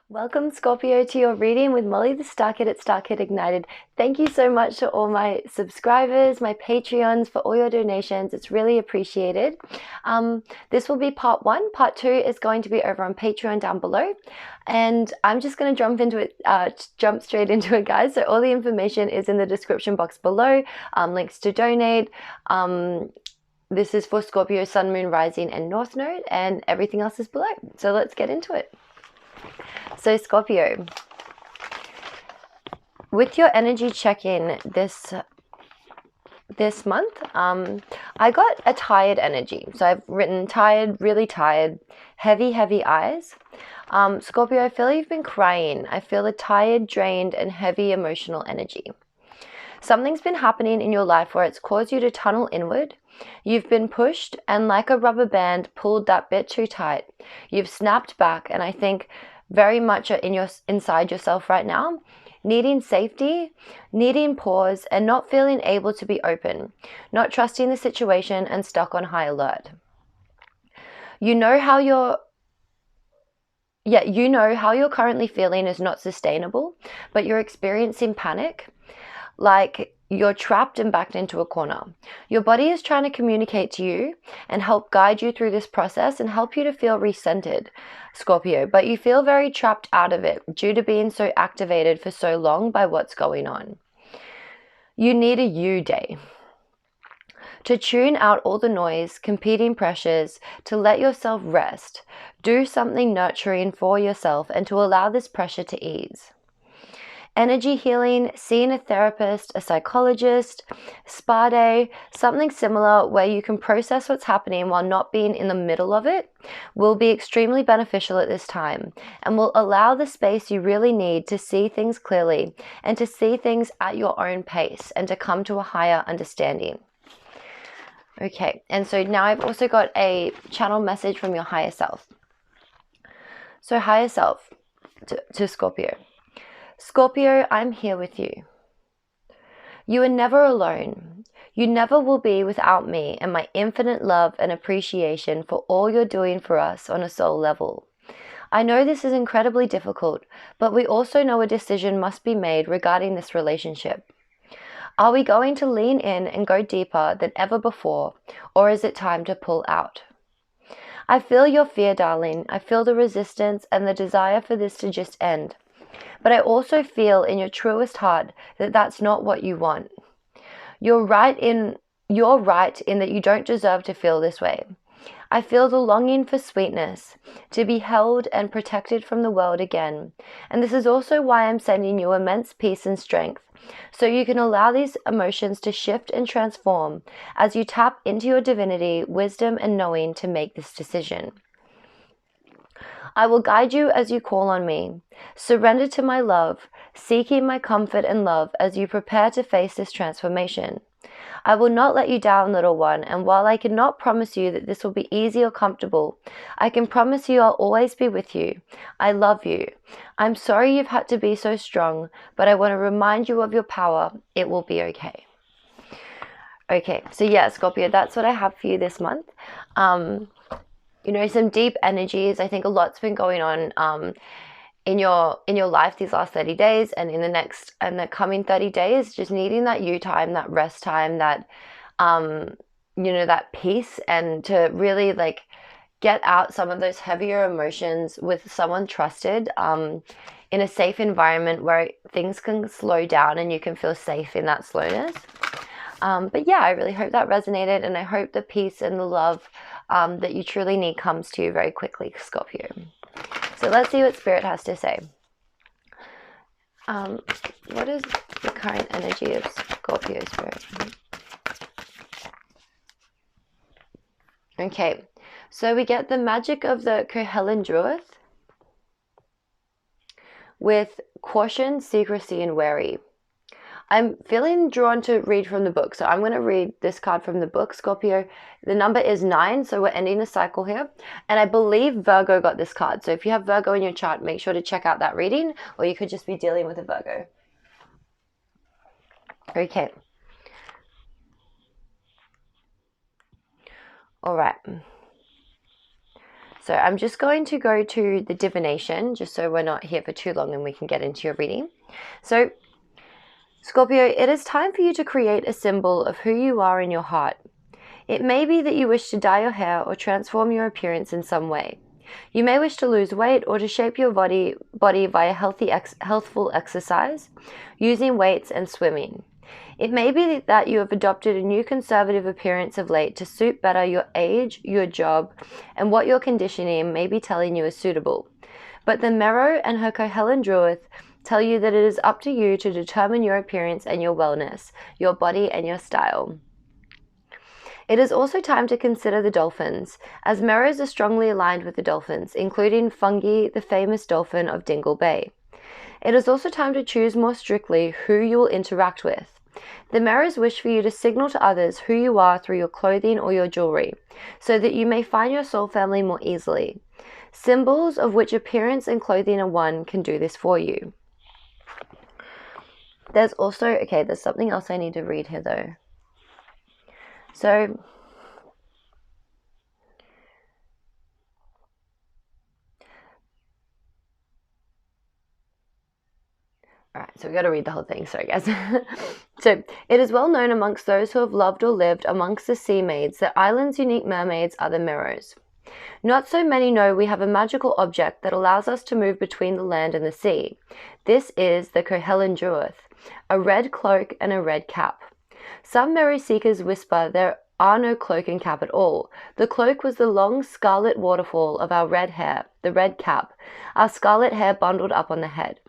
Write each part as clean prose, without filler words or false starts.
Welcome, Scorpio, to your reading with Molly the Starkid at Starkidignited. Thank you so much to all my subscribers, my Patreons, for all your donations. It's really appreciated. This will be part one. Part two is going to be over on Patreon down below. And I'm just going to jump straight into it, guys. So all the information is in the description box below. Links to donate. This is for Scorpio, Sun, Moon, Rising, and North Node, and everything else is below. So let's get into it. So Scorpio, with your energy check-in this month, I got a tired energy. So I've written tired, really tired, heavy eyes. Scorpio, I feel you've been crying. I feel a tired, drained, and heavy emotional energy. Something's been happening in your life where it's caused you to tunnel inward. You've been pushed and, like a rubber band, pulled that bit too tight. You've snapped back, and I think very much inside yourself right now, needing safety, needing pause, and not feeling able to be open, not trusting the situation, and stuck on high alert. You know how you're currently feeling is not sustainable, but you're experiencing panic, like you're trapped and backed into a corner. Your body is trying to communicate to you and help guide you through this process and help you to feel recentered, Scorpio, but you feel very trapped out of it due to being so activated for so long by what's going on. You need a you day to tune out all the noise, competing pressures, to let yourself rest, do something nurturing for yourself, and to allow this pressure to ease. Energy healing, seeing a therapist, a psychologist, spa day, something similar where you can process what's happening while not being in the middle of it will be extremely beneficial at this time and will allow the space you really need to see things clearly and to see things at your own pace and to come to a higher understanding. Okay, and so now I've also got a channel message from your higher self. So higher self to Scorpio. Scorpio, I'm here with you. You are never alone. You never will be without me and my infinite love and appreciation for all you're doing for us on a soul level. I know this is incredibly difficult, but we also know a decision must be made regarding this relationship. Are we going to lean in and go deeper than ever before, or is it time to pull out? I feel your fear, darling. I feel the resistance and the desire for this to just end. But I also feel in your truest heart that that's not what you want. You're right in that you don't deserve to feel this way. I feel the longing for sweetness, to be held and protected from the world again. And this is also why I'm sending you immense peace and strength, so you can allow these emotions to shift and transform as you tap into your divinity, wisdom, and knowing to make this decision. I will guide you as you call on me. Surrender to my love, seeking my comfort and love as you prepare to face this transformation. I will not let you down, little one, and while I cannot promise you that this will be easy or comfortable, I can promise you I'll always be with you. I love you. I'm sorry you've had to be so strong, but I want to remind you of your power. It will be okay. Okay, so yeah, Scorpio, that's what I have for you this month. Some deep energies. I think a lot's been going on in your life these last 30 days and in the coming 30 days, just needing that you time, that rest time, that that peace, and to really get out some of those heavier emotions with someone trusted, in a safe environment where things can slow down and you can feel safe in that slowness. But yeah, I really hope that resonated, and I hope the peace and the love that you truly need comes to you very quickly, Scorpio. So let's see what Spirit has to say. What is the current energy of Scorpio, Spirit? Okay, so we get the magic of the Kohelin Druid with caution, secrecy, and wary. I'm feeling drawn to read from the book, so I'm going to read this card from the book, Scorpio. The number is 9, so we're ending a cycle here. And I believe Virgo got this card. So if you have Virgo in your chart, make sure to check out that reading, or you could just be dealing with a Virgo. Okay. All right. So I'm just going to go to the divination, just so we're not here for too long and we can get into your reading. So Scorpio, it is time for you to create a symbol of who you are in your heart. It may be that you wish to dye your hair or transform your appearance in some way. You may wish to lose weight or to shape your body via healthful exercise, using weights and swimming. It may be that you have adopted a new conservative appearance of late to suit better your age, your job, and what your conditioning may be telling you is suitable. But the Merrow and her Cohellan Druid tell you that it is up to you to determine your appearance and your wellness, your body and your style. It is also time to consider the dolphins, as Merrows are strongly aligned with the dolphins, including Fungi, the famous dolphin of Dingle Bay. It is also time to choose more strictly who you will interact with. The Merrows wish for you to signal to others who you are through your clothing or your jewelry, so that you may find your soul family more easily. Symbols, of which appearance and clothing are one, can do this for you. There's also, okay, there's something else I need to read here though. So, alright, so we got to read the whole thing, sorry guys. So, it is well known amongst those who have loved or lived amongst the sea maids that Ireland's unique mermaids are the Merrows. Not so many know we have a magical object that allows us to move between the land and the sea. This is the Cohellan Druid, a red cloak and a red cap. Some Merrow seekers whisper there are no cloak and cap at all. The cloak was the long scarlet waterfall of our red hair, the red cap, our scarlet hair bundled up on the head.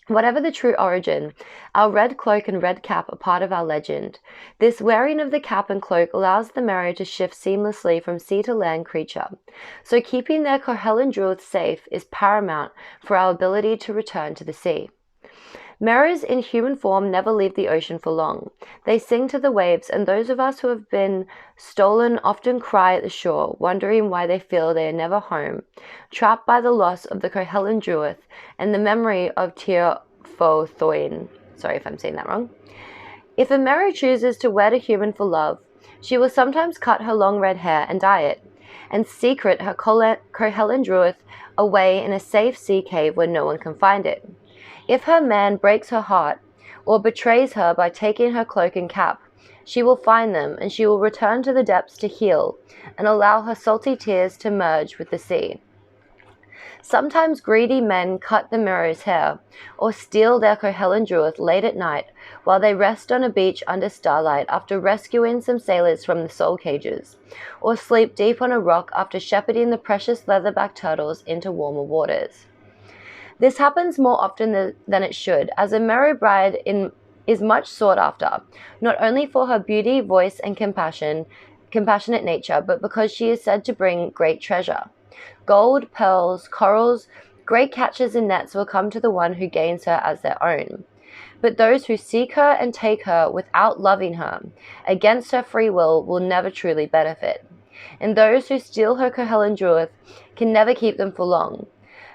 Whatever the true origin, our red cloak and red cap are part of our legend. This wearing of the cap and cloak allows the Merrow to shift seamlessly from sea to land creature. So keeping their Cohellan Druid safe is paramount for our ability to return to the sea. Merrows in human form never leave the ocean for long. They sing to the waves, and those of us who have been stolen often cry at the shore, wondering why they feel they are never home, trapped by the loss of the Cohellan Druid and the memory of Tir Fo Thoin. Sorry if I'm saying that wrong. If a Merrow chooses to wed a human for love, she will sometimes cut her long red hair and dye it, and secret her Cohellan Druid away in a safe sea cave where no one can find it. If her man breaks her heart or betrays her by taking her cloak and cap, she will find them and she will return to the depths to heal and allow her salty tears to merge with the sea. Sometimes greedy men cut the Merrow's hair or steal their Cohellan Druid late at night while they rest on a beach under starlight after rescuing some sailors from the soul cages, or sleep deep on a rock after shepherding the precious leatherback turtles into warmer waters. This happens more often than it should, as a Merrow bride is much sought after, not only for her beauty, voice, and compassionate nature, but because she is said to bring great treasure. Gold, pearls, corals, great catches and nets will come to the one who gains her as their own. But those who seek her and take her without loving her, against her free will never truly benefit. And those who steal her Cohellan Druid can never keep them for long.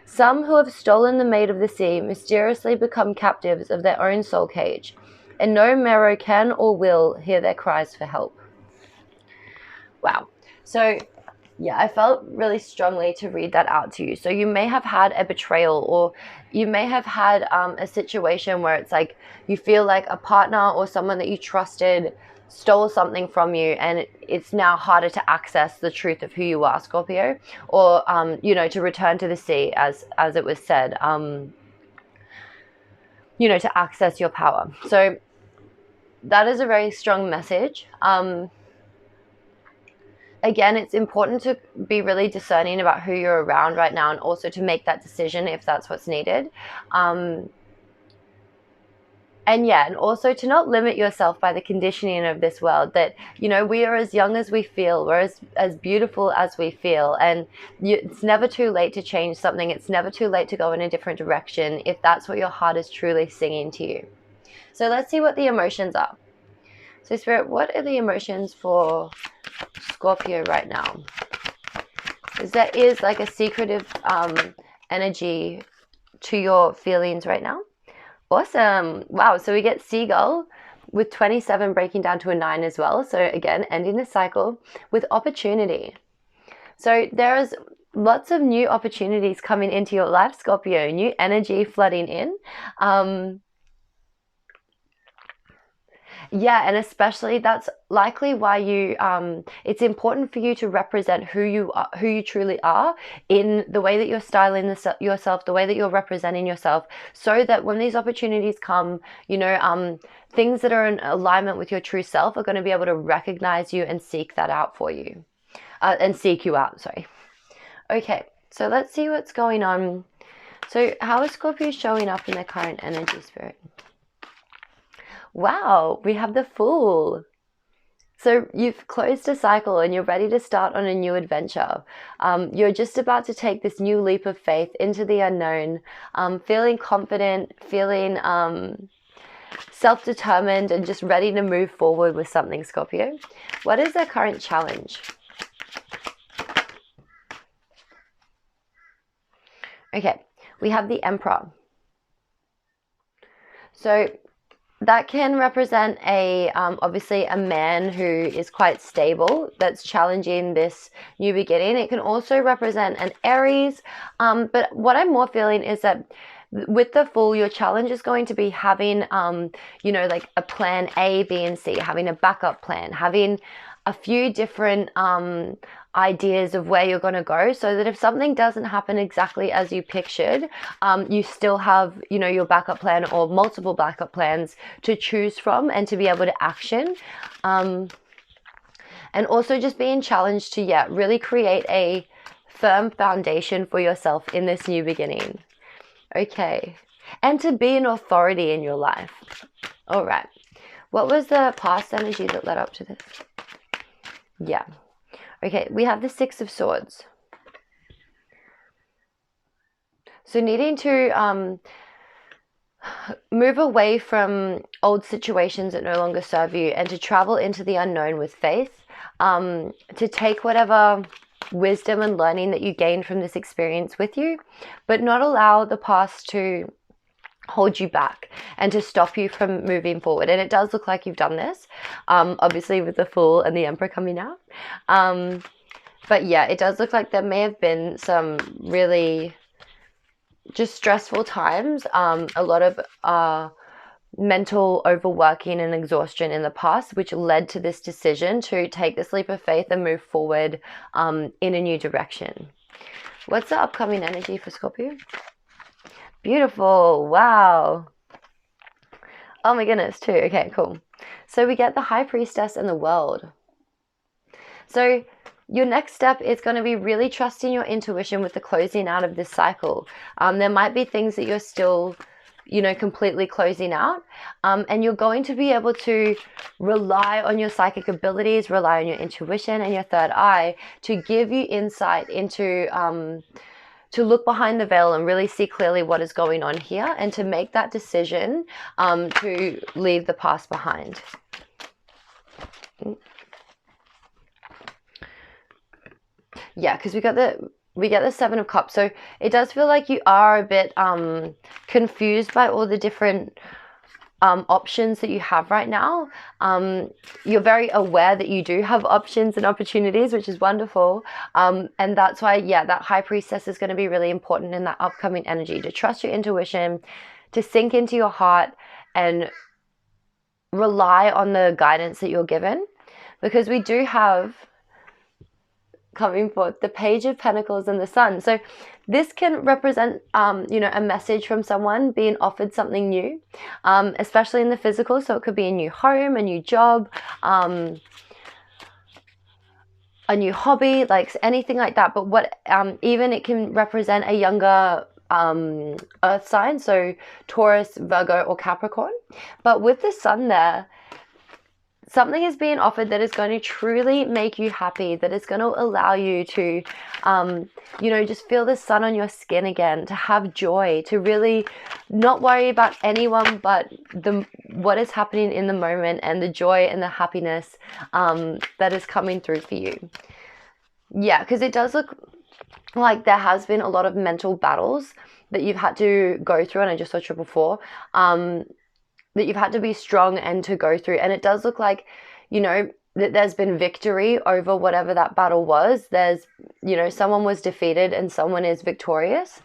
Some who have stolen the Maid of the Sea mysteriously become captives of their own soul cage, and no Merrow can or will hear their cries for help. Wow. So, yeah, I felt really strongly to read that out to you. So you may have had a betrayal, or you may have had a situation where it's like you feel like a partner or someone that you trusted stole something from you, and it's now harder to access the truth of who you are, Scorpio, or to return to the sea, as it was said, to access your power. So that is a very strong message. Again, it's important to be really discerning about who you're around right now, and also to make that decision if that's what's needed. And also to not limit yourself by the conditioning of this world, that, we are as young as we feel, we're as beautiful as we feel, and it's never too late to change something. It's never too late to go in a different direction if that's what your heart is truly singing to you. So let's see what the emotions are. So Spirit, what are the emotions for Scorpio right now? Because there is like a secretive energy to your feelings right now. Awesome. Wow. So we get Seagull with 27 breaking down to a 9 as well. So again, ending the cycle with opportunity. So there is lots of new opportunities coming into your life, Scorpio, new energy flooding in. Yeah, and especially that's likely why you it's important for you to represent who you are, who you truly are, in the way that you're styling yourself, the way that you're representing yourself, so that when these opportunities come, you know, things that are in alignment with your true self are going to be able to recognize you and seek that out for you, and seek you out, sorry. Okay, so let's see what's going on. So how is Scorpio showing up in the current energy, Spirit? Wow, we have the Fool. So you've closed a cycle and you're ready to start on a new adventure. You're just about to take this new leap of faith into the unknown, feeling confident, feeling self-determined, and just ready to move forward with something, Scorpio. What is their current challenge? Okay, we have the Emperor. So that can represent a obviously a man who is quite stable, that's challenging this new beginning. It can also represent an Aries, but what I'm more feeling is that with the Fool, your challenge is going to be having, you know, like a plan A, B, and C, having a backup plan, having a few different ideas of where you're going to go, so that if something doesn't happen exactly as you pictured, you still have, you know, your backup plan or multiple backup plans to choose from and to be able to action. And also just being challenged to, yeah, really create a firm foundation for yourself in this new beginning. Okay. And to be an authority in your life. All right. What was the past energy that led up to this? Yeah. Okay, we have the Six of Swords. So needing to move away from old situations that no longer serve you and to travel into the unknown with faith, to take whatever wisdom and learning that you gained from this experience with you, but not allow the past to hold you back and to stop you from moving forward. And it does look like you've done this, obviously with the Fool and the Emperor coming out. But yeah, it does look like there may have been some really just stressful times, a lot of mental overworking and exhaustion in the past, which led to this decision to take this leap of faith and move forward in a new direction. What's the upcoming energy for Scorpio? Beautiful. Wow. Oh my goodness, too. Okay, cool. So we get the High Priestess and the World. So your next step is going to be really trusting your intuition with the closing out of this cycle. There might be things that you're still, you know, completely closing out, and you're going to be able to rely on your psychic abilities, rely on your intuition and your third eye to give you insight into to look behind the veil and really see clearly what is going on here, and to make that decision to leave the past behind. Yeah, because we get the Seven of Cups. So it does feel like you are a bit confused by all the different options that you have right now. You're very aware that you do have options and opportunities, which is wonderful. And that's why, yeah, that High Priestess is going to be really important in that upcoming energy, to trust your intuition, to sink into your heart and rely on the guidance that you're given. Because we do have coming forth the Page of Pentacles and the Sun. So this can represent, you know, a message from someone being offered something new, especially in the physical. So it could be a new home, a new job, a new hobby, like anything like that. But what, even it can represent a younger earth sign, so Taurus, Virgo, or Capricorn. But with the Sun there, something is being offered that is going to truly make you happy, that is going to allow you to, you know, just feel the sun on your skin again, to have joy, to really not worry about anyone but what is happening in the moment and the joy and the happiness that is coming through for you. Yeah, because it does look like there has been a lot of mental battles that you've had to go through, and I just saw triple four, that you've had to be strong and to go through. And it does look like, you know, that there's been victory over whatever that battle was. There's, you know, someone was defeated and someone is victorious.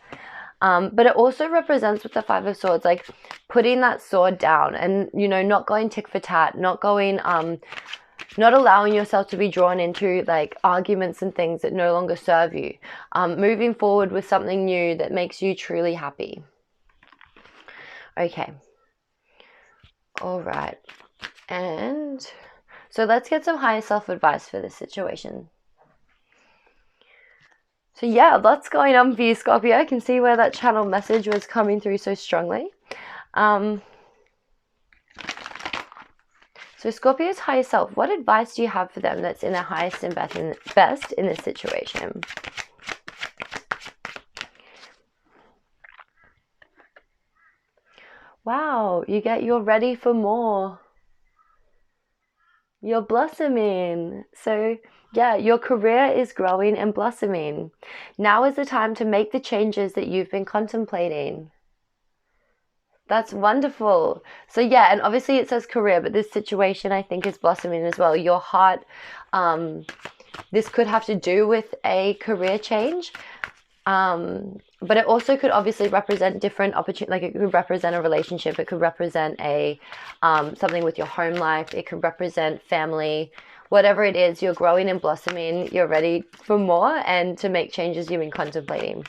But it also represents with the Five of Swords, like putting that sword down and, you know, not going tick for tat, not going, not allowing yourself to be drawn into like arguments and things that no longer serve you. Moving forward with something new that makes you truly happy. Okay. All right. And so let's get some higher self advice for this situation. So yeah, lots going on for you, Scorpio. I can see where that channel message was coming through so strongly. So Scorpio's higher self, what advice do you have for them that's in their highest and best in this situation? Wow, you get you're ready for more. You're blossoming. So yeah, your career is growing and blossoming. Now is the time to make the changes that you've been contemplating. That's wonderful. So yeah, and obviously it says career, but this situation I think is blossoming as well. Your heart, this could have to do with a career change. But it also could obviously represent different opportunities. Like it could represent a relationship. It could represent a something with your home life. It could represent family. Whatever it is, you're growing and blossoming. You're ready for more and to make changes you've been contemplating.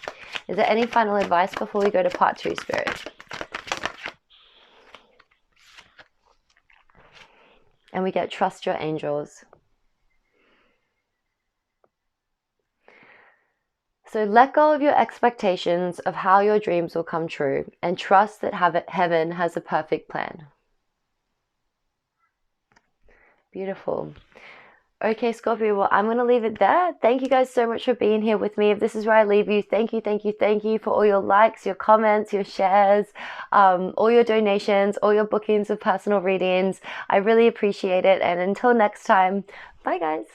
Is there any final advice before we go to part 2, Spirit? And we get trust your angels. So let go of your expectations of how your dreams will come true and trust that heaven has a perfect plan. Beautiful. Okay, Scorpio, well, I'm going to leave it there. Thank you guys so much for being here with me. If this is where I leave you, thank you, thank you, thank you for all your likes, your comments, your shares, all your donations, all your bookings of personal readings. I really appreciate it. And until next time, bye guys.